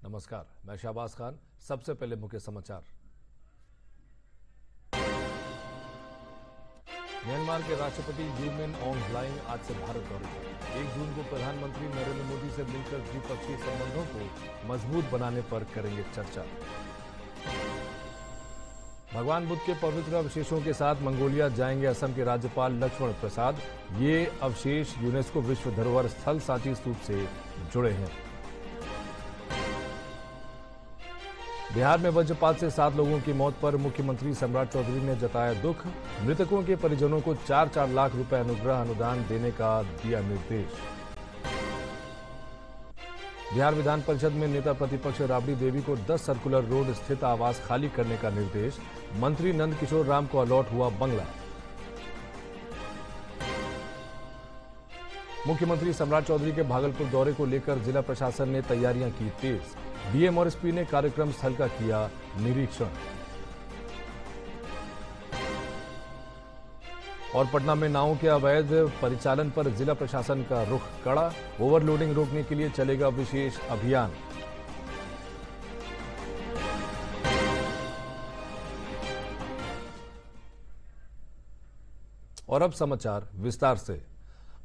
नमस्कार, मैं शहबाज खान। सबसे पहले मुख्य समाचार। म्यांमार के राष्ट्रपति यू मिन ऑंग ह्लाइंग आज से भारत दौरे पर। 1 जून को प्रधानमंत्री नरेंद्र मोदी से मिलकर द्विपक्षीय संबंधों को मजबूत बनाने पर करेंगे चर्चा। भगवान बुद्ध के पवित्र अवशेषों के साथ मंगोलिया जाएंगे असम के राज्यपाल लक्ष्मण प्रसाद। ये अवशेष यूनेस्को विश्व धरोहर स्थल सांची स्तूप से जुड़े हैं। बिहार में वज्रपात से 7 लोगों की मौत पर मुख्यमंत्री सम्राट चौधरी ने जताया दुख। मृतकों के परिजनों को 4-4 लाख रुपए अनुग्रह अनुदान देने का दिया निर्देश। बिहार विधान परिषद में नेता प्रतिपक्ष राबड़ी देवी को 10 सर्कुलर रोड स्थित आवास खाली करने का निर्देश। मंत्री नंद किशोर राम को अलॉट हुआ बंगला। मुख्यमंत्री सम्राट चौधरी के भागलपुर दौरे को लेकर जिला प्रशासन ने तैयारियां की तेज। डीएम और एसपी ने कार्यक्रम स्थल का किया निरीक्षण। और पटना में नावों के अवैध परिचालन पर जिला प्रशासन का रुख कड़ा। ओवरलोडिंग रोकने के लिए चलेगा विशेष अभियान। और अब समाचार विस्तार से।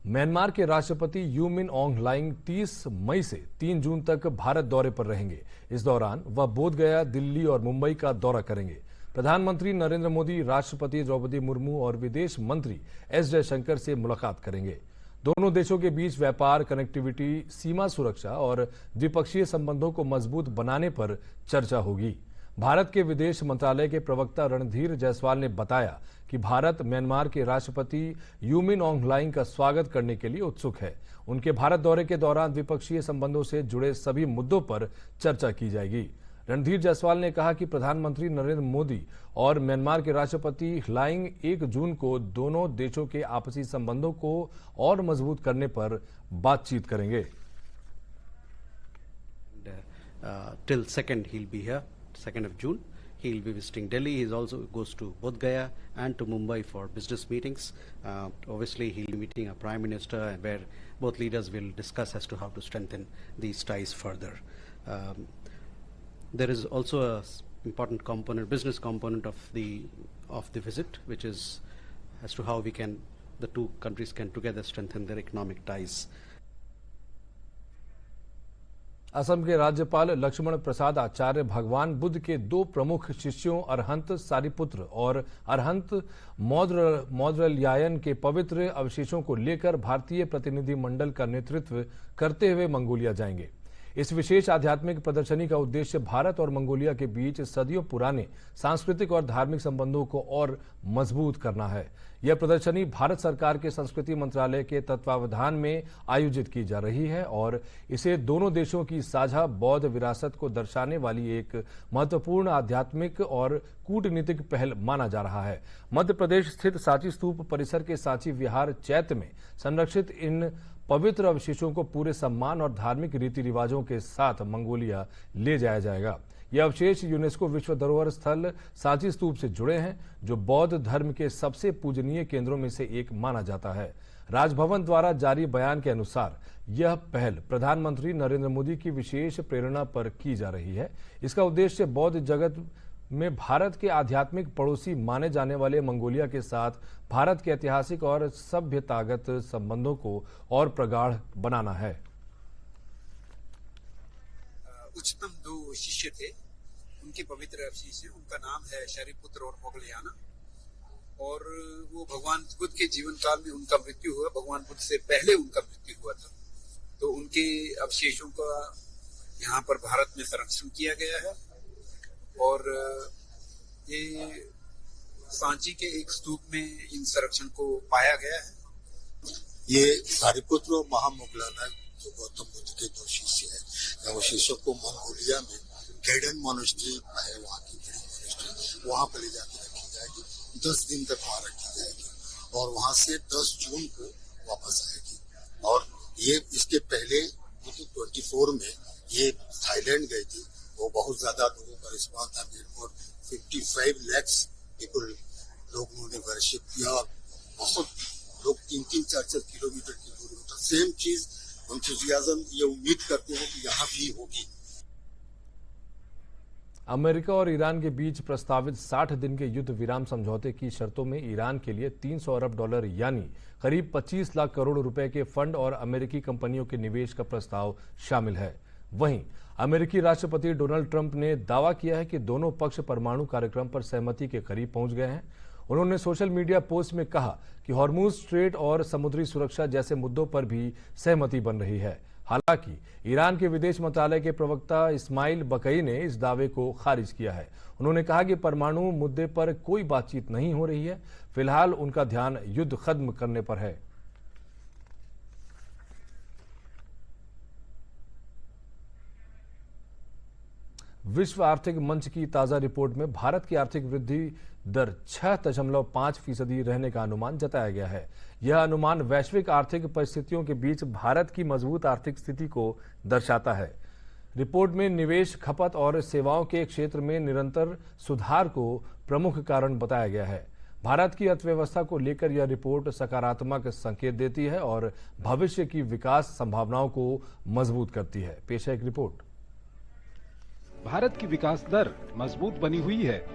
म्यांमार के राष्ट्रपति यू मिन ऑंग ह्लाइंग 30 मई से 3 जून तक भारत दौरे पर रहेंगे। इस दौरान वह बोधगया, दिल्ली और मुंबई का दौरा करेंगे। प्रधानमंत्री नरेंद्र मोदी, राष्ट्रपति द्रौपदी मुर्मू और विदेश मंत्री एस जयशंकर से मुलाकात करेंगे। दोनों देशों के बीच व्यापार, कनेक्टिविटी, सीमा सुरक्षा और द्विपक्षीय संबंधों को मजबूत बनाने पर चर्चा होगी। भारत के विदेश मंत्रालय के प्रवक्ता रणधीर जायसवाल ने बताया कि भारत म्यांमार के राष्ट्रपति यू मिन ऑंग ह्लाइंग का स्वागत करने के लिए उत्सुक है। उनके भारत दौरे के दौरान द्विपक्षीय संबंधों से जुड़े सभी मुद्दों पर चर्चा की जाएगी। रणधीर जायसवाल ने कहा कि प्रधानमंत्री नरेंद्र मोदी और म्यांमार के राष्ट्रपति ह्लाइंग 1 जून को दोनों देशों के आपसी संबंधों को और मजबूत करने पर बातचीत करेंगे। Till 2nd he'll be here, 2nd of June. He'll be visiting Delhi. He also goes to Bodh Gaya and to Mumbai for business meetings. Obviously, he'll be meeting a prime minister, where both leaders will discuss as to how to strengthen these ties further. There is also a important component, business component of the visit, which is as to how the two countries can together strengthen their economic ties. Assam के राज्यपाल लक्ष्मण प्रसाद आचार्य भगवान बुद्ध के 2 प्रमुख शिष्यों अरहंत सारिपुत्र और अरहंत मौद्गल्यायन के पवित्र अवशेषों को लेकर भारतीय प्रतिनिधिमंडल का नेतृत्व करते हुए मंगोलिया जाएंगे। इस विशेष आध्यात्मिक प्रदर्शनी का उद्देश्य भारत और मंगोलिया के बीच सदियों पुराने सांस्कृतिक और धार्मिक संबंधों को और मजबूत करना है। यह प्रदर्शनी भारत सरकार के संस्कृति मंत्रालय के तत्वावधान में आयोजित की जा रही है और इसे दोनों देशों की साझा बौद्ध विरासत को दर्शाने वाली एक महत्वपूर्ण आध्यात्मिक और कूटनीतिक पहल माना जा रहा है। मध्य प्रदेश स्थित सांची स्तूप परिसर के सांची विहार चैत्य में संरक्षित इन पवित्र अवशेषों को पूरे सम्मान और धार्मिक रीति रिवाजों के साथ मंगोलिया ले जाया जाएगा। ये अवशेष यूनेस्को विश्व धरोहर स्थल सांची स्तूप से जुड़े हैं, जो बौद्ध धर्म के सबसे पूजनीय केंद्रों में से एक माना जाता है। राजभवन द्वारा जारी बयान के अनुसार यह पहल प्रधानमंत्री नरेंद्र मोदी की विशेष प्रेरणा पर की जा रही है। इसका उद्देश्य बौद्ध जगत में भारत के आध्यात्मिक पड़ोसी माने जाने वाले मंगोलिया के साथ भारत के ऐतिहासिक और सभ्यतागत संबंधों को और प्रगाढ़ बनाना है। उच्चतम 2 शिष्य थे, उनके पवित्र अवशेष है। उनका नाम है शरिपुत्र और मोगलयाना, और वो भगवान बुद्ध के जीवन काल में उनका मृत्यु हुआ। भगवान बुद्ध से पहले उनका मृत्यु हुआ था, तो उनके अवशेषों का यहाँ पर भारत में संरक्षण किया गया है। और ये सांची के एक स्तूप में इन संरक्षण को पाया गया है। ये सारिपुत्र और महामोगलाना जो गौतम बुद्ध के 2 शिष्य है, वो शिष्यों को मंगोलिया में गेडन मोनेस्ट्री है, वहाँ की बड़ी मोनेस्ट्री, वहाँ पर ले जाकर रखी जाएगी। 10 दिन तक वहाँ रखी जाएगी और वहाँ से 10 जून को वापस आएगी। और ये इसके पहले 2024 में ये थाईलैंड गई थी, वो बहुत ज्यादा लोगों का रिस्पॉन्स था। 55 lakhs people लोगों ने वर्शिप किया और बहुत लोग 3-4 किलोमीटर की दूरी पर सेम चीज एंथुजियाज्म ये उम्मीद करते हैं कि यहाँ भी होगी। अमेरिका और ईरान के बीच प्रस्तावित 60 दिन के युद्ध विराम समझौते की शर्तों में ईरान के लिए 300 अरब डॉलर यानी करीब 25 लाख करोड़ रुपए के फंड और अमेरिकी कंपनियों के निवेश का प्रस्ताव शामिल है। वहीं अमेरिकी राष्ट्रपति डोनाल्ड ट्रंप ने दावा किया है कि दोनों पक्ष परमाणु कार्यक्रम पर सहमति के करीब पहुंच गए हैं। उन्होंने सोशल मीडिया पोस्ट में कहा कि हॉर्मुज स्ट्रेट और समुद्री सुरक्षा जैसे मुद्दों पर भी सहमति बन रही है। हालांकि ईरान के विदेश मंत्रालय के प्रवक्ता इस्माइल बकई ने इस दावे को खारिज किया है। उन्होंने कहा कि परमाणु मुद्दे पर कोई बातचीत नहीं हो रही है। फिलहाल उनका ध्यान युद्ध खत्म करने पर है। विश्व आर्थिक मंच की ताजा रिपोर्ट में भारत की आर्थिक वृद्धि दर 6.5% रहने का अनुमान जताया गया है। यह अनुमान वैश्विक आर्थिक परिस्थितियों के बीच भारत की मजबूत आर्थिक स्थिति को दर्शाता है। रिपोर्ट में निवेश, खपत और सेवाओं के क्षेत्र में निरंतर सुधार को प्रमुख कारण बताया गया है। भारत की अर्थव्यवस्था को लेकर यह रिपोर्ट सकारात्मक संकेत देती है और भविष्य की विकास संभावनाओं को मजबूत करती है। पेश है एक रिपोर्ट। भारत की विकास दर मजबूत बनी हुई है।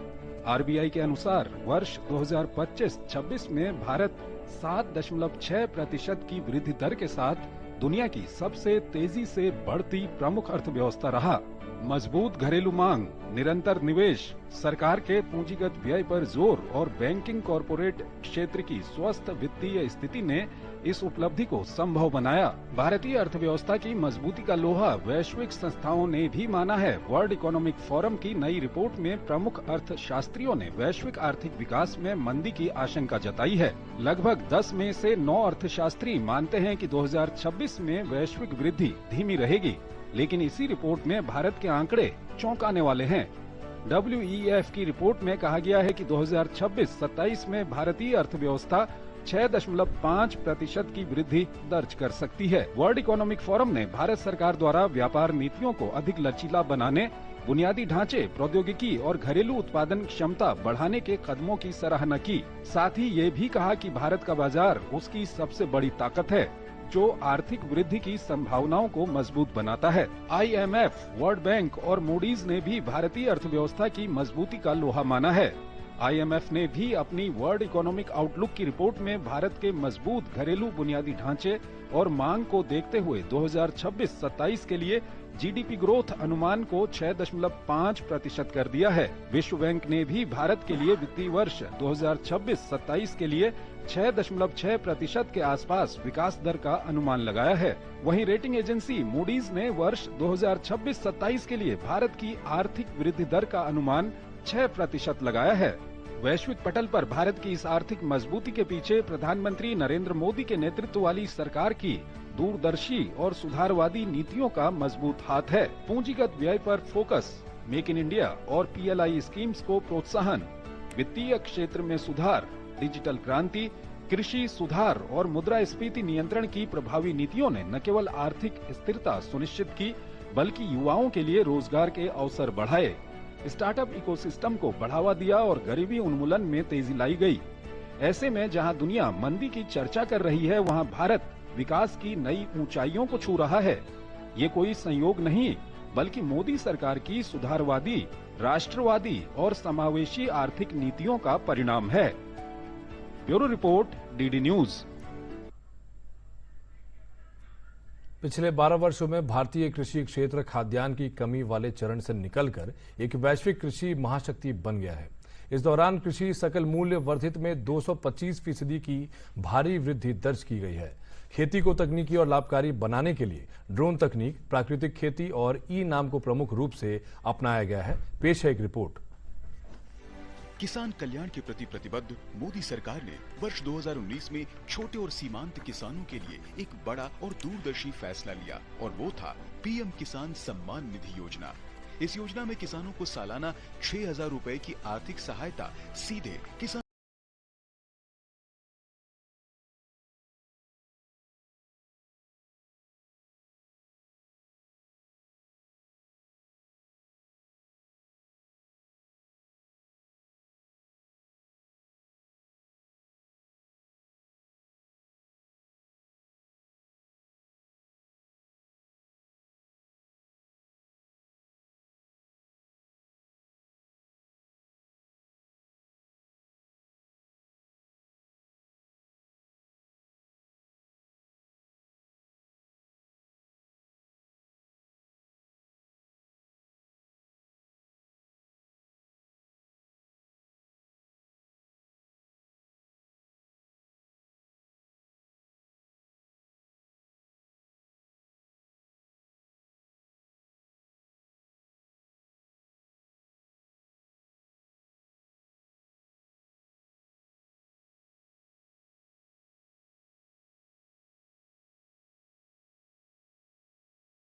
आरबीआई के अनुसार वर्ष 2025-26 में भारत 7.6% की वृद्धि दर के साथ दुनिया की सबसे तेजी से बढ़ती प्रमुख अर्थव्यवस्था रहा। मजबूत घरेलू मांग, निरंतर निवेश, सरकार के पूंजीगत व्यय पर जोर और बैंकिंग कॉरपोरेट क्षेत्र की स्वस्थ वित्तीय स्थिति ने इस उपलब्धि को संभव बनाया। भारतीय अर्थव्यवस्था की मजबूती का लोहा वैश्विक संस्थाओं ने भी माना है। वर्ल्ड इकोनॉमिक फोरम की नई रिपोर्ट में प्रमुख अर्थशास्त्रियों ने वैश्विक आर्थिक विकास में मंदी की आशंका जताई है। लगभग 10 में से 9 अर्थशास्त्री मानते हैं कि 2026 में वैश्विक वृद्धि धीमी रहेगी, लेकिन इसी रिपोर्ट में भारत के आंकड़े चौंकाने वाले हैं। WEF की रिपोर्ट में कहा गया है कि 2026-27 में भारतीय अर्थव्यवस्था 6.5% की वृद्धि दर्ज कर सकती है। वर्ल्ड इकोनॉमिक फोरम ने भारत सरकार द्वारा व्यापार नीतियों को अधिक लचीला बनाने, बुनियादी ढांचे, प्रौद्योगिकी और घरेलू उत्पादन क्षमता बढ़ाने के कदमों की सराहना की। साथ ही ये भी कहा कि भारत का बाजार उसकी सबसे बड़ी ताकत है, जो आर्थिक वृद्धि की संभावनाओं को मजबूत बनाता है। IMF, वर्ल्ड बैंक और मूडीज ने भी भारतीय अर्थव्यवस्था की मजबूती का लोहा माना है। IMF ने भी अपनी वर्ल्ड इकोनॉमिक आउटलुक की रिपोर्ट में भारत के मजबूत घरेलू बुनियादी ढांचे और मांग को देखते हुए 2026-27 के लिए GDP ग्रोथ अनुमान को 6.5% कर दिया है। विश्व बैंक ने भी भारत के लिए वित्तीय वर्ष 2026-27 के लिए 6.6% के आसपास विकास दर का अनुमान लगाया है। वहीं रेटिंग एजेंसी मूडीज ने वर्ष 2026-27 के लिए भारत की आर्थिक वृद्धि दर का अनुमान 6% लगाया है। वैश्विक पटल पर भारत की इस आर्थिक मजबूती के पीछे प्रधानमंत्री नरेंद्र मोदी के नेतृत्व वाली सरकार की दूरदर्शी और सुधारवादी नीतियों का मजबूत हाथ है। पूंजीगत व्यय पर फोकस, मेक इन इंडिया और PLI स्कीम्स को प्रोत्साहन, वित्तीय क्षेत्र में सुधार, डिजिटल क्रांति, कृषि सुधार और मुद्रास्फीति नियंत्रण की प्रभावी नीतियों ने न केवल आर्थिक स्थिरता सुनिश्चित की, बल्कि युवाओं के लिए रोजगार के अवसर बढ़ाए, स्टार्टअप इकोसिस्टम को बढ़ावा दिया और गरीबी उन्मूलन में तेजी लाई गई। ऐसे में जहां दुनिया मंदी की चर्चा कर रही है, वहां भारत विकास की नई ऊंचाइयों को छू रहा है। ये कोई संयोग नहीं, बल्कि मोदी सरकार की सुधारवादी, राष्ट्रवादी और समावेशी आर्थिक नीतियों का परिणाम है। Bureau report, DD news. पिछले 12 वर्षों में भारतीय कृषि क्षेत्र खाद्यान्न की कमी वाले चरण से निकलकर एक वैश्विक कृषि महाशक्ति बन गया है। इस दौरान कृषि सकल मूल्य वर्धित में 225% की भारी वृद्धि दर्ज की गई है। खेती को तकनीकी और लाभकारी बनाने के लिए ड्रोन तकनीक, प्राकृतिक खेती और ई-नाम को प्रमुख रूप से अपनाया गया है। पेश है एक रिपोर्ट। किसान कल्याण के प्रति प्रतिबद्ध मोदी सरकार ने वर्ष 2019 में छोटे और सीमांत किसानों के लिए एक बड़ा और दूरदर्शी फैसला लिया, और वो था PM किसान सम्मान निधि योजना। इस योजना में किसानों को सालाना 6,000 रुपए की आर्थिक सहायता सीधे किसान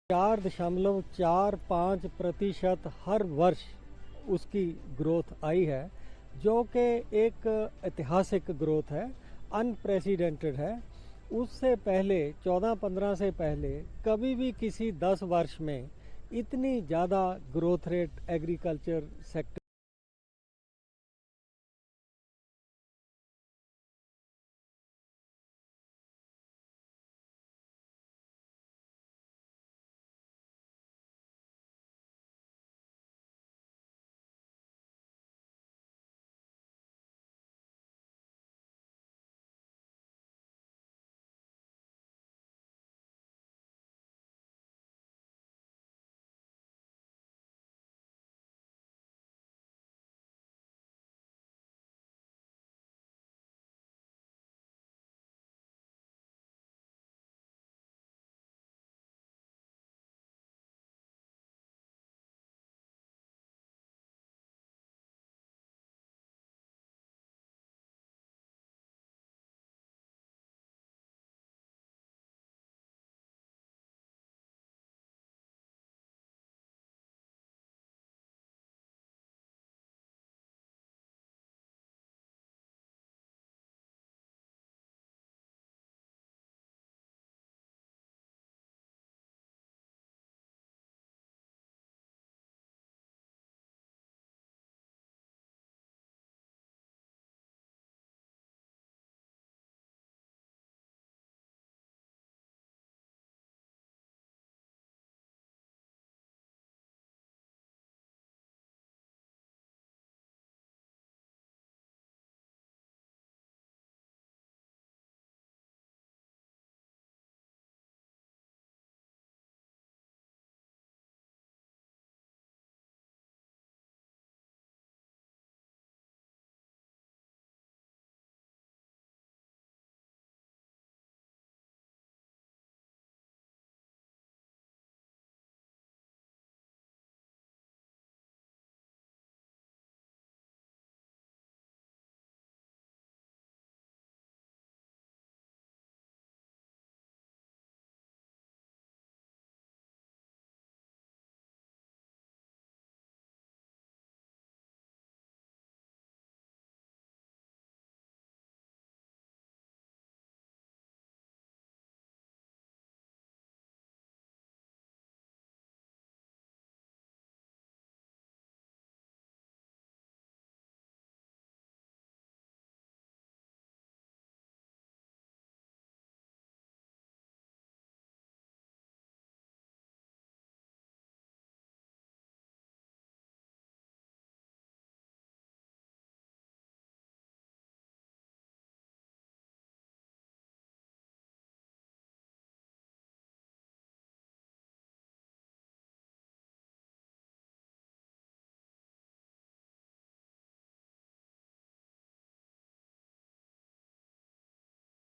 4.45% हर वर्ष उसकी ग्रोथ आई है, जो कि एक ऐतिहासिक ग्रोथ है, अनप्रेसिडेंटेड है। उससे पहले 14-15 से पहले कभी भी किसी 10 वर्ष में इतनी ज़्यादा ग्रोथ रेट एग्रीकल्चर सेक्टर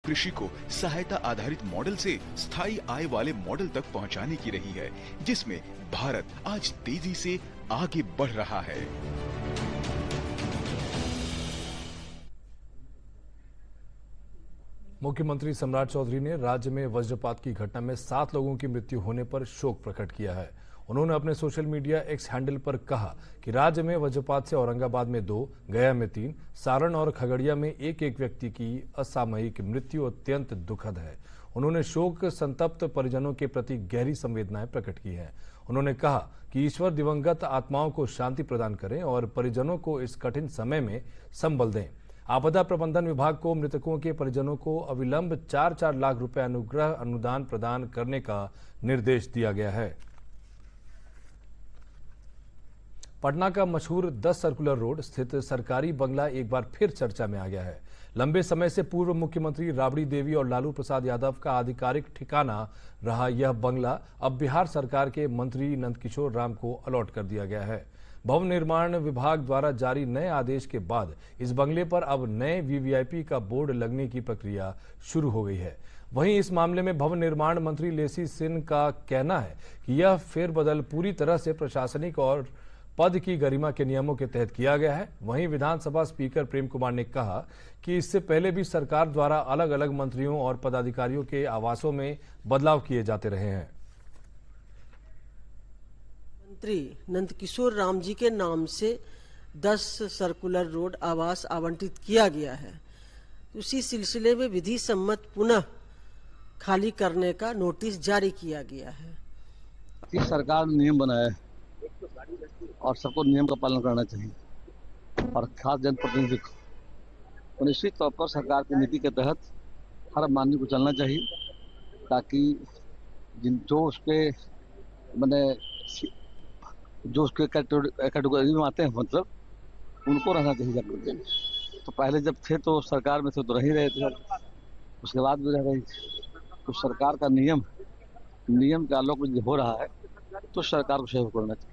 कृषि को सहायता आधारित मॉडल से स्थायी आय वाले मॉडल तक पहुंचाने की रही है, जिसमें भारत आज तेजी से आगे बढ़ रहा है। मुख्यमंत्री सम्राट चौधरी ने राज्य में वज्रपात की घटना में 7 लोगों की मृत्यु होने पर शोक प्रकट किया है। उन्होंने अपने सोशल मीडिया एक्स हैंडल पर कहा कि राज्य में वज्रपात से औरंगाबाद में 2, गया में 3, सारण और खगड़िया में एक व्यक्ति की असामयिक मृत्यु अत्यंत दुखद है। उन्होंने शोक संतप्त परिजनों के प्रति गहरी संवेदनाएं प्रकट की हैं। उन्होंने कहा कि ईश्वर दिवंगत आत्माओं को शांति प्रदान करें और परिजनों को इस कठिन समय में संबल दें। आपदा प्रबंधन विभाग को मृतकों के परिजनों को अविलंब 4-4 लाख रुपए अनुग्रह अनुदान प्रदान करने का निर्देश दिया गया है। पटना का मशहूर 10 सर्कुलर रोड स्थित सरकारी बंगला एक बार फिर चर्चा में आ गया है। लंबे समय से पूर्व मुख्यमंत्री राबड़ी देवी और लालू प्रसाद यादव का आधिकारिक ठिकाना रहा यह बंगला अब बिहार सरकार के मंत्री नंदकिशोर राम को अलॉट कर दिया गया है। भवन निर्माण विभाग द्वारा जारी नए आदेश के बाद इस बंगले पर अब नए वीवीआईपी का बोर्ड लगने की प्रक्रिया शुरू हो गई है। वहीं इस मामले में भवन निर्माण मंत्री लेसी सिंह का कहना है कि यह फेरबदल पूरी तरह से प्रशासनिक और पद की गरिमा के नियमों के तहत किया गया है। वहीं विधानसभा स्पीकर प्रेम कुमार ने कहा कि इससे पहले भी सरकार द्वारा अलग अलग मंत्रियों और पदाधिकारियों के आवासों में बदलाव किए जाते रहे हैं। मुख्यमंत्री नंदकिशोर राम जी के नाम से 10 सर्कुलर रोड आवास आवंटित किया गया है। उसी सिलसिले में विधि सम्मत पुनः खाली करने का नोटिस जारी किया गया है। इस सरकार ने नियम बनाया है और सबको नियम का पालन करना चाहिए और खास जनप्रतिनिधि को निश्चित तौर पर सरकार की नीति के तहत हर मानवी को चलना चाहिए, ताकि जो उसके जो उसके कैटेगरी में आते हैं, मतलब उनको रहना चाहिए जाकर। तो पहले जब थे तो सरकार में थे तो रह ही रहे थे, उसके बाद भी रह रही थी। तो सरकार का नियम के आलोक में हो रहा है तो सरकार को सहयोग करना चाहिए।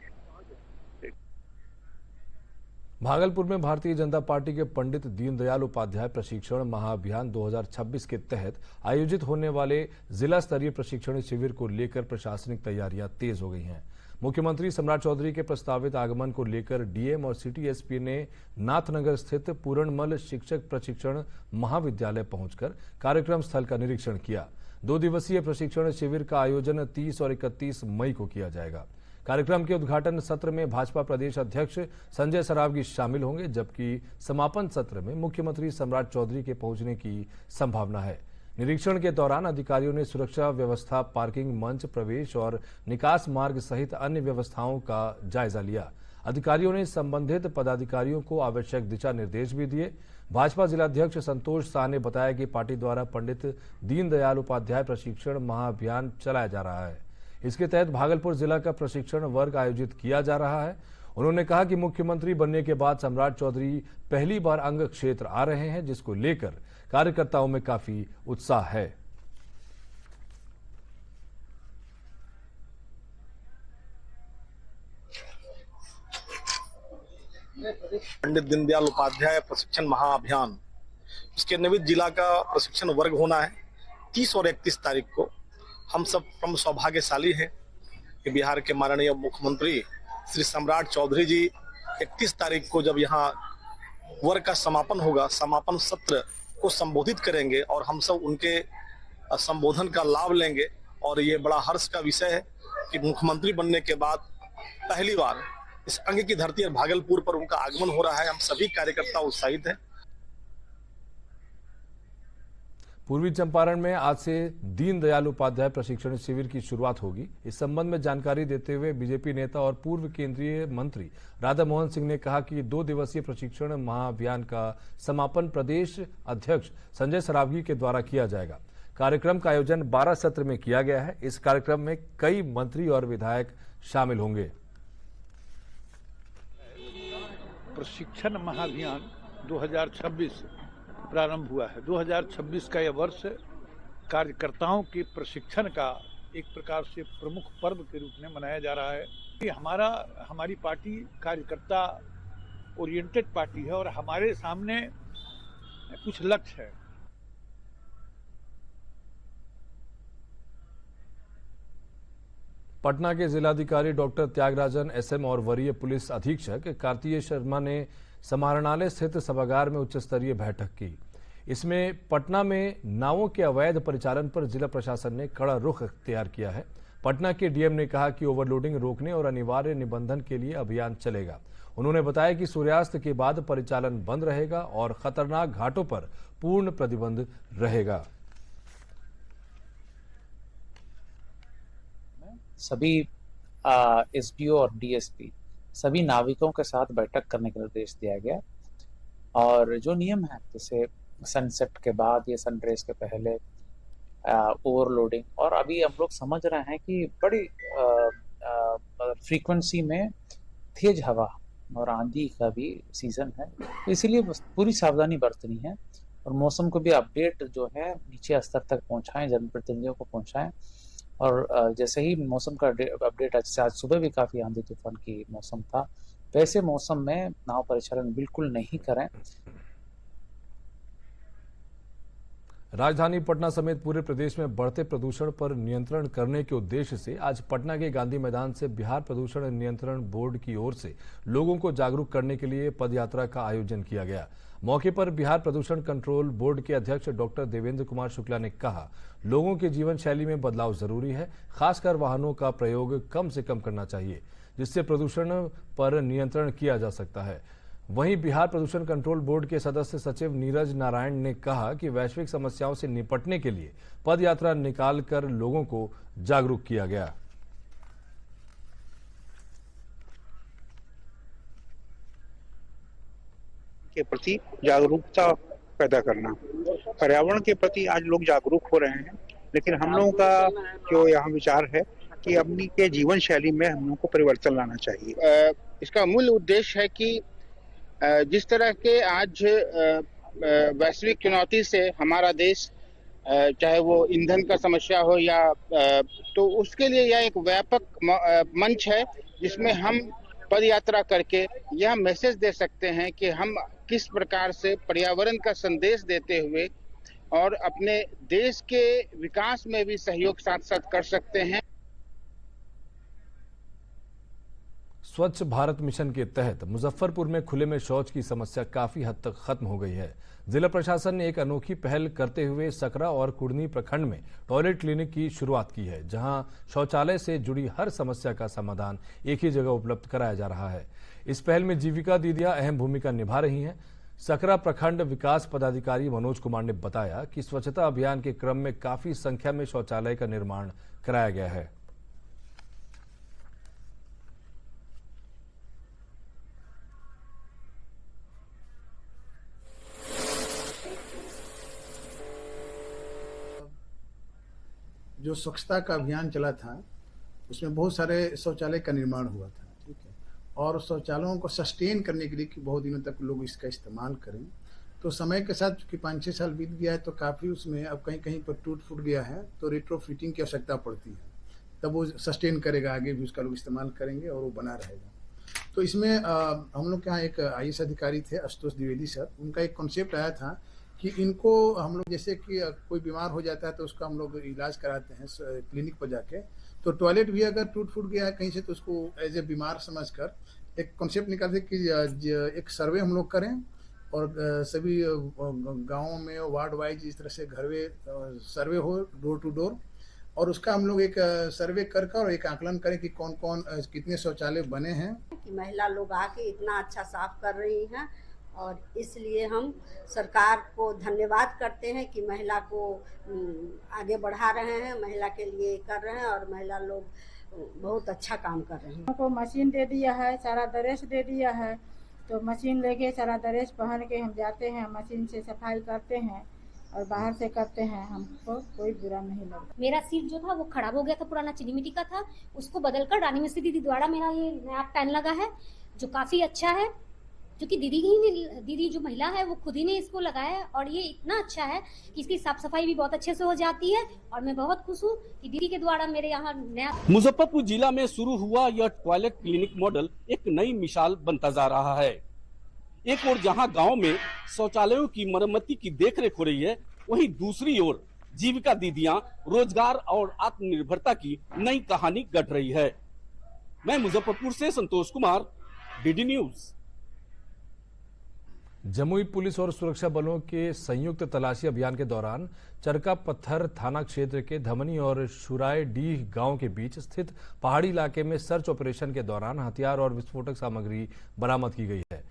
भागलपुर में भारतीय जनता पार्टी के पंडित दीनदयाल उपाध्याय प्रशिक्षण महाअभियान 2026 के तहत आयोजित होने वाले जिला स्तरीय प्रशिक्षण शिविर को लेकर प्रशासनिक तैयारियां तेज हो गई हैं। मुख्यमंत्री सम्राट चौधरी के प्रस्तावित आगमन को लेकर डीएम और सिटी एसपी ने नाथनगर स्थित पूरणमल शिक्षक प्रशिक्षण महाविद्यालय पहुंचकर कार्यक्रम स्थल का निरीक्षण किया। 2 दिवसीय प्रशिक्षण शिविर का आयोजन 30 और 31 मई को किया जाएगा। कार्यक्रम के उद्घाटन सत्र में भाजपा प्रदेश अध्यक्ष संजय सरावगी शामिल होंगे, जबकि समापन सत्र में मुख्यमंत्री सम्राट चौधरी के पहुंचने की संभावना है। निरीक्षण के दौरान अधिकारियों ने सुरक्षा व्यवस्था, पार्किंग मंच, प्रवेश और निकास मार्ग सहित अन्य व्यवस्थाओं का जायजा लिया। अधिकारियों ने संबंधित पदाधिकारियों को आवश्यक दिशा निर्देश भी दिए। भाजपा जिलाध्यक्ष संतोष शाह ने बताया कि पार्टी द्वारा पंडित दीनदयाल उपाध्याय प्रशिक्षण महाअभियान चलाया जा रहा है। इसके तहत भागलपुर जिला का प्रशिक्षण वर्ग आयोजित किया जा रहा है। उन्होंने कहा कि मुख्यमंत्री बनने के बाद सम्राट चौधरी पहली बार अंग क्षेत्र आ रहे हैं, जिसको लेकर कार्यकर्ताओं में काफी उत्साह है। पंडित दीनदयाल उपाध्याय प्रशिक्षण महाअभियान, उसके निमित्त जिला का प्रशिक्षण वर्ग होना है 30 और 31 तारीख को। हम सब परम सौभाग्यशाली हैं कि बिहार के माननीय मुख्यमंत्री श्री सम्राट चौधरी जी 31 तारीख को जब यहाँ वर्ग का समापन होगा, समापन सत्र को संबोधित करेंगे और हम सब उनके संबोधन का लाभ लेंगे। और ये बड़ा हर्ष का विषय है कि मुख्यमंत्री बनने के बाद पहली बार इस अंग की धरती और भागलपुर पर उनका आगमन हो रहा है। हम सभी कार्यकर्ता उत्साहित हैं। पूर्वी चंपारण में आज से दीनदयाल उपाध्याय प्रशिक्षण शिविर की शुरुआत होगी। इस संबंध में जानकारी देते हुए बीजेपी नेता और पूर्व केंद्रीय मंत्री राधा मोहन सिंह ने कहा कि 2 दिवसीय प्रशिक्षण महाअभियान का समापन प्रदेश अध्यक्ष संजय सरावगी के द्वारा किया जाएगा। कार्यक्रम का आयोजन 12 सत्र में किया गया है। इस कार्यक्रम में कई मंत्री और विधायक शामिल होंगे। प्रशिक्षण महाअभियान 2026 प्रारंभ हुआ है। 2026 का यह वर्ष कार्यकर्ताओं के प्रशिक्षण का एक प्रकार से प्रमुख पर्व के रूप में मनाया जा रहा है। ये हमारी पार्टी कार्यकर्ता ओरिएंटेड पार्टी है और हमारे सामने कुछ लक्ष्य है। पटना के जिलाधिकारी डॉक्टर त्यागराजन एसएम और वरीय पुलिस अधीक्षक कार्तिकेय शर्मा ने समाहरणालय स्थित सभागार में उच्च स्तरीय बैठक की। इसमें पटना में नावों के अवैध परिचालन पर जिला प्रशासन ने कड़ा रुख अख्तियार किया है। पटना के डीएम ने कहा कि ओवरलोडिंग रोकने और अनिवार्य निबंधन के लिए अभियान चलेगा। उन्होंने बताया कि सूर्यास्त के बाद परिचालन बंद रहेगा और खतरनाक घाटों पर पूर्ण प्रतिबंध रहेगा। सभी एसडीओ और डीएसपी सभी नाविकों के साथ बैठक करने का निर्देश दिया गया और जो नियम है जैसे सनसेट के बाद या सनराइज के पहले ओवरलोडिंग, और अभी हम लोग समझ रहे हैं कि बड़ी फ्रीक्वेंसी में तेज हवा और आंधी का भी सीजन है, इसीलिए पूरी सावधानी बरतनी है और मौसम को भी अपडेट जो है नीचे स्तर तक पहुंचाएं, जनप्रतिनिधियों को पहुंचाएं। और जैसे ही मौसम का अपडेट आज सुबह भी काफ़ी आंधी तूफान की मौसम था, वैसे मौसम में नाव परिचालन बिल्कुल नहीं करें। राजधानी पटना समेत पूरे प्रदेश में बढ़ते प्रदूषण पर नियंत्रण करने के उद्देश्य से आज पटना के गांधी मैदान से बिहार प्रदूषण नियंत्रण बोर्ड की ओर से लोगों को जागरूक करने के लिए पदयात्रा का आयोजन किया गया। मौके पर बिहार प्रदूषण कंट्रोल बोर्ड के अध्यक्ष डॉक्टर देवेंद्र कुमार शुक्ला ने कहा, लोगों की जीवन शैली में बदलाव जरूरी है, खासकर वाहनों का प्रयोग कम से कम करना चाहिए। जिससे प्रदूषण पर नियंत्रण किया जा सकता है। वहीं बिहार प्रदूषण कंट्रोल बोर्ड के सदस्य सचिव नीरज नारायण ने कहा कि वैश्विक समस्याओं से निपटने के लिए पद यात्रा निकालकर लोगों को जागरूक किया गया। के प्रति जागरूकता पैदा करना। पर्यावरण के प्रति आज लोग जागरूक हो रहे हैं, लेकिन हम लोगों का जो यहाँ विचार है कि अपनी के जीवन शैली में हम लोगों को परिवर्तन लाना चाहिए। इसका मूल उद्देश्य है कि जिस तरह के आज वैश्विक चुनौती से हमारा देश, चाहे वो ईंधन का समस्या हो या तो उसके लिए यह एक व्यापक मंच है जिसमें हम पद यात्रा करके यह मैसेज दे सकते हैं कि हम किस प्रकार से पर्यावरण का संदेश देते हुए और अपने देश के विकास में भी सहयोग साथ साथ कर सकते हैं। स्वच्छ भारत मिशन के तहत मुजफ्फरपुर में खुले में शौच की समस्या काफी हद तक खत्म हो गई है। जिला प्रशासन ने एक अनोखी पहल करते हुए सकरा और कुर्नी प्रखंड में टॉयलेट क्लिनिक की शुरुआत की है, जहां शौचालय से जुड़ी हर समस्या का समाधान एक ही जगह उपलब्ध कराया जा रहा है। इस पहल में जीविका दीदियां अहम भूमिका निभा रही हैं। सकरा प्रखंड विकास पदाधिकारी मनोज कुमार ने बताया कि स्वच्छता अभियान के क्रम में काफी संख्या में शौचालय का निर्माण कराया गया है। जो स्वच्छता का अभियान चला था उसमें बहुत सारे शौचालय का निर्माण हुआ था, ठीक है, और शौचालयों को सस्टेन करने के लिए कि बहुत दिनों तक लोग इसका इस्तेमाल करें, तो समय के साथ चूँकि 5-6 साल बीत गया है तो काफ़ी उसमें अब कहीं कहीं पर टूट फूट गया है, तो रेट्रो फिटिंग की आवश्यकता पड़ती है, तब वो सस्टेन करेगा, आगे भी उसका लोग इस्तेमाल करेंगे और वो बना रहेगा। तो इसमें हम लोग के यहाँ एक IAS अधिकारी थे आशुतोष द्विवेदी सर, उनका एक कॉन्सेप्ट आया था कि इनको हम लोग जैसे कि कोई बीमार हो जाता है तो उसका हम लोग इलाज कराते हैं क्लिनिक पर जाके, तो टॉयलेट भी अगर टूट फूट गया है कहीं से तो उसको एज ए बीमार समझकर एक कॉन्सेप्ट निकालते कि एक सर्वे हम लोग करें और सभी गाँवों में वार्ड वाइज इस तरह से घरवे सर्वे हो डोर टू डोर, और उसका हम लोग एक सर्वे कर और एक आकलन करें कि कौन कौन कितने शौचालय बने हैं। कि महिला लोग आके इतना अच्छा साफ कर रही हैं और इसलिए हम सरकार को धन्यवाद करते हैं कि महिला को आगे बढ़ा रहे हैं, महिला के लिए कर रहे हैं और महिला लोग बहुत अच्छा काम कर रहे हैं। हमको मशीन दे दिया है, सारा ड्रेस दे दिया है, तो मशीन लेके सारा ड्रेस पहन के हम जाते हैं, मशीन से सफाई करते हैं और बाहर से करते हैं, हमको कोई बुरा नहीं लगता। मेरा सीट जो था वो खराब हो गया था, पुराना चीनी मिट्टी का था, उसको बदलकर रानी मिस्त्री दीदी द्वारा मेरा ये नया पैन लगा है जो काफ़ी अच्छा है, क्योंकि दीदी जो महिला है वो खुद ही ने इसको लगाया है और ये इतना अच्छा है कि इसकी साफ सफाई भी बहुत अच्छे से हो जाती है और मैं बहुत खुश हूँ कि दीदी के द्वारा मेरे यहाँ नया। मुजफ्फरपुर जिला में शुरू हुआ यह टॉयलेट क्लिनिक मॉडल एक नई मिसाल बनता जा रहा है। एक ओर जहां गांव में शौचालयों की मरम्मती की देखरेख हो रही है, वहीं दूसरी ओर जीविका दीदियां रोजगार और आत्मनिर्भरता की नई कहानी गढ़ रही है। मैं मुजफ्फरपुर से Santosh Kumar, DD news. Jamui police और सुरक्षा बलों के संयुक्त तलाशी अभियान के दौरान चरका पत्थर थाना क्षेत्र के धमनी और शुराय डीह गांव के बीच स्थित पहाड़ी इलाके में सर्च ऑपरेशन के दौरान हथियार और विस्फोटक सामग्री बरामद की गई है।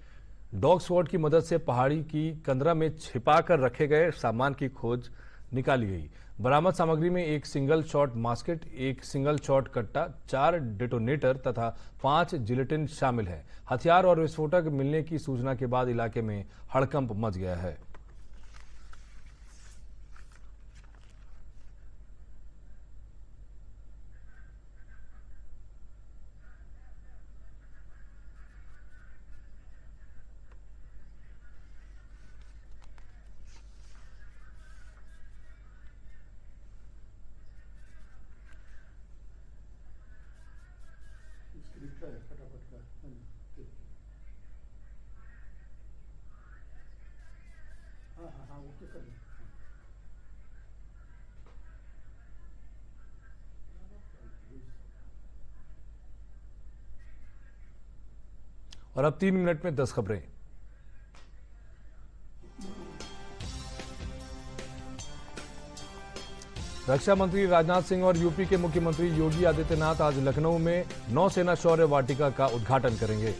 डॉग स्क्वाड की मदद से पहाड़ी की कंदरा में छिपाकर रखे गए सामान की खोज निकाली गई। बरामद सामग्री में एक सिंगल शॉट मास्केट, एक सिंगल शॉट कट्टा, 4 डेटोनेटर तथा 5 जिलेटिन शामिल है। हथियार और विस्फोटक मिलने की सूचना के बाद इलाके में हड़कंप मच गया है। और अब 3 मिनट में 10 खबरें। रक्षा मंत्री राजनाथ सिंह और यूपी के मुख्यमंत्री योगी आदित्यनाथ आज लखनऊ में नौसेना शौर्य वाटिका का उद्घाटन करेंगे।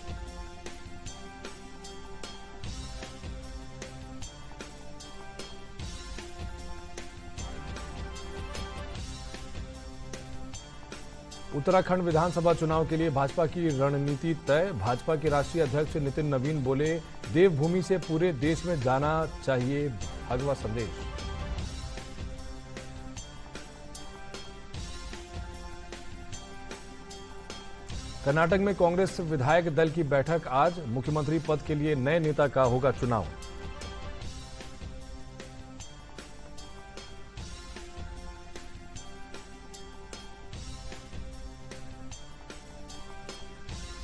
उत्तराखंड विधानसभा चुनाव के लिए भाजपा की रणनीति तय। भाजपा के राष्ट्रीय अध्यक्ष नितिन नवीन बोले, देवभूमि से पूरे देश में जाना चाहिए भगवा संदेश। कर्नाटक में कांग्रेस विधायक दल की बैठक आज। मुख्यमंत्री पद के लिए नए नेता का होगा चुनाव।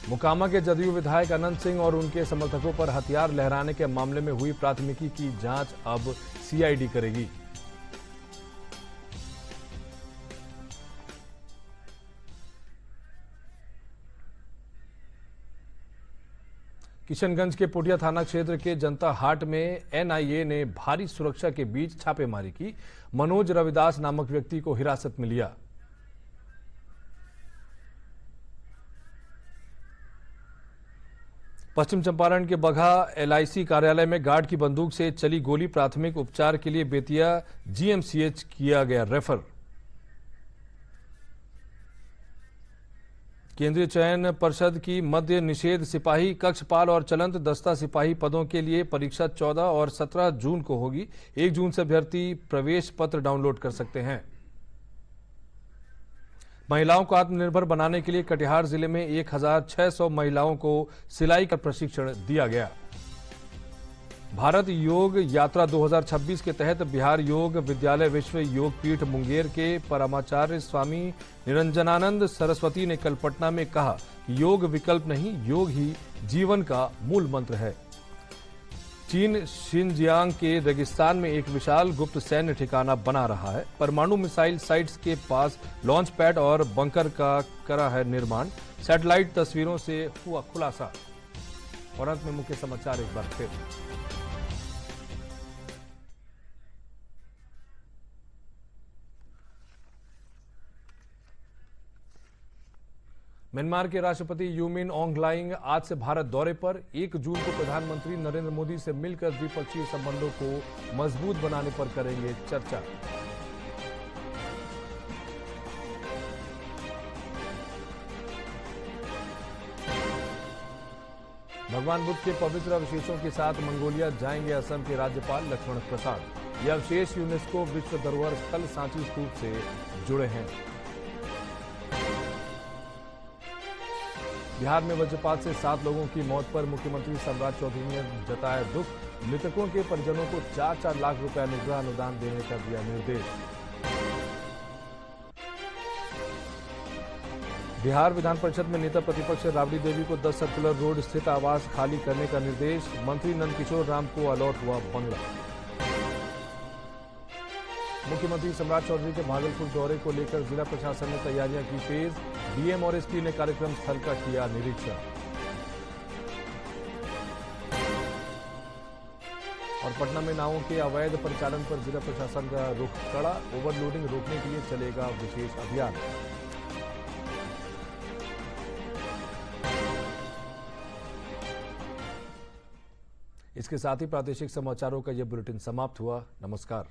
मोकामा के जदयू विधायक अनंत सिंह और उनके समर्थकों पर हथियार लहराने के मामले में हुई प्राथमिकी की जांच अब सीआईडी करेगी। किशनगंज के पोटिया थाना क्षेत्र के जनता हाट में एनआईए ने भारी सुरक्षा के बीच छापेमारी की। मनोज रविदास नामक व्यक्ति को हिरासत में लिया। पश्चिम चंपारण के बगहा एलआईसी कार्यालय में गार्ड की बंदूक से चली गोली। प्राथमिक उपचार के लिए बेतिया जीएमसीएच किया गया रेफर। केंद्रीय चयन पर्षद की मध्य निषेध सिपाही, कक्षपाल और चलंत दस्ता सिपाही पदों के लिए परीक्षा 14 और 17 जून को होगी। 1 जून से अभ्यर्थी प्रवेश पत्र डाउनलोड कर सकते हैं। महिलाओं को आत्मनिर्भर बनाने के लिए कटिहार जिले में 1600 महिलाओं को सिलाई का प्रशिक्षण दिया गया। भारत योग यात्रा 2026 के तहत बिहार योग विद्यालय विश्व योग पीठ मुंगेर के परमाचार्य स्वामी निरंजनानंद सरस्वती ने कल पटना में कहा कि योग विकल्प नहीं, योग ही जीवन का मूल मंत्र है। चीन शिनजियांग के रेगिस्तान में एक विशाल गुप्त सैन्य ठिकाना बना रहा है। परमाणु मिसाइल साइट्स के पास लॉन्च पैड और बंकर का करा है निर्माण। सैटेलाइट तस्वीरों से हुआ खुलासा। और अंत में मुख्य समाचार एक बार फिर। म्यांमार के राष्ट्रपति यू मिन ऑंग लाइंग आज से भारत दौरे पर। 1 जून को प्रधानमंत्री नरेंद्र मोदी से मिलकर द्विपक्षीय संबंधों को मजबूत बनाने पर करेंगे चर्चा। भगवान बुद्ध के पवित्र अवशेषों के साथ मंगोलिया जाएंगे असम के राज्यपाल लक्ष्मण प्रसाद। ये अवशेष यूनेस्को विश्व धरोहर स्थल सांची स्तूप से जुड़े हैं। बिहार में वज्रपात से 7 लोगों की मौत पर मुख्यमंत्री सम्राट चौधरी ने जताया दुख। मृतकों के परिजनों को 4-4 लाख रुपए अनुग्रह अनुदान देने का दिया निर्देश। बिहार विधान परिषद में नेता प्रतिपक्ष राबड़ी देवी को 10 सर्कुलर रोड स्थित आवास खाली करने का निर्देश। मंत्री नंदकिशोर राम को अलॉट हुआ बंगला। मुख्यमंत्री सम्राट चौधरी के भागलपुर दौरे को लेकर जिला प्रशासन ने तैयारियां की तेज। डीएम और एसपी ने कार्यक्रम स्थल का किया निरीक्षण। और पटना में नावों के अवैध परिचालन पर जिला प्रशासन का रुख कड़ा। ओवरलोडिंग रोकने के लिए चलेगा विशेष अभियान। इसके साथ ही प्रादेशिक समाचारों का यह बुलेटिन समाप्त हुआ। नमस्कार।